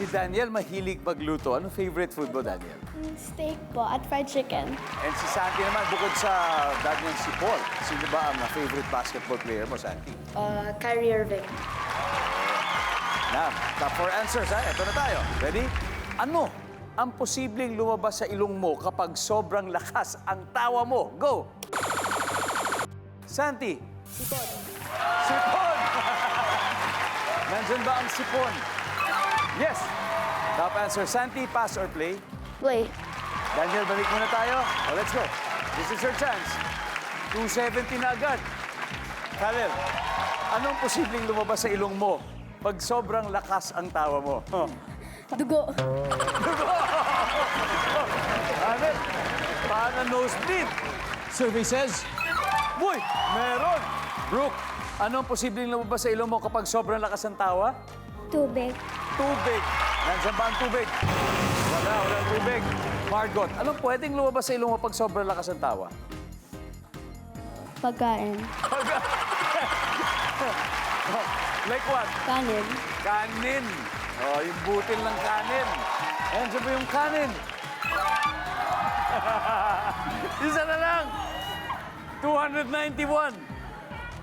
Si Daniel mahilig magluto. Anong favorite food mo, Daniel? Steak po at fried chicken. And si Santi naman, bukod sa Daniel, si Paul. Sino ba ang favorite basketball player mo, Santi? Kyrie Irving. Na, top 4 answers, ha? Ito na tayo. Ready? Ano ang posibleng lumabas sa ilong mo kapag sobrang lakas ang tawa mo? Go! Santi. Sipon. Sipon! Nandyan ba ang sipon? Yes! Top answer. Santi, pass or play? Play. Daniel, balik muna tayo. Oh, let's go. This is your chance. 270 na agad. Khalil, anong posibleng lumabas sa ilong mo pag sobrang lakas ang tawa mo? Oh. Dugo. Khalil, paano nosebleed? Survey says, Uy, meron! Brooke, anong posibleng lumabas sa ilong mo kapag sobrang lakas ang tawa? Tubig. Tubig. Nandiyan ba ang tubig? Walang tubig. Margot, anong pwedeng lumabas sa ilong mo pag sobrang lakas ang tawa? Pagkain. Like what? Kanin. Kanin. Oh, yung butil ng kanin. Nandiyan ba yung kanin? Isa na lang. 291.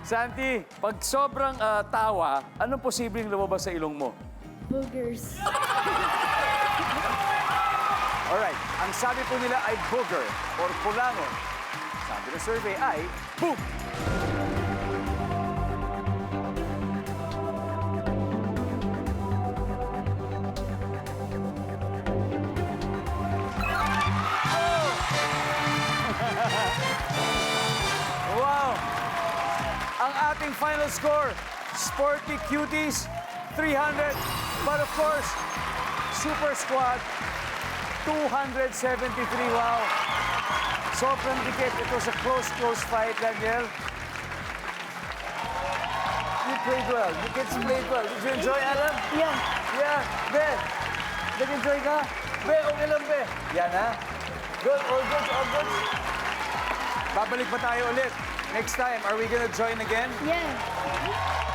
Santi, pag sobrang tawa, anong posibleng lumabas sa ilong mo? Boogers. Alright, ang sabi po nila ay booger or pulangon. Sabi ng survey ay boom! Wow! Ang ating final score, Sporty Cuties, 300. But of course, Super Squad, 273. Wow! Sobrang dikit. It was a close fight, Daniel. You played well. You kids played well. Did you enjoy, Alan? Yeah. Yeah. Be, nag-enjoy ka? Be, okay lang, Be. Yan, ha? Good, all good, all good. Babalik pa tayo ulit. Next time, are we gonna join again? Yeah.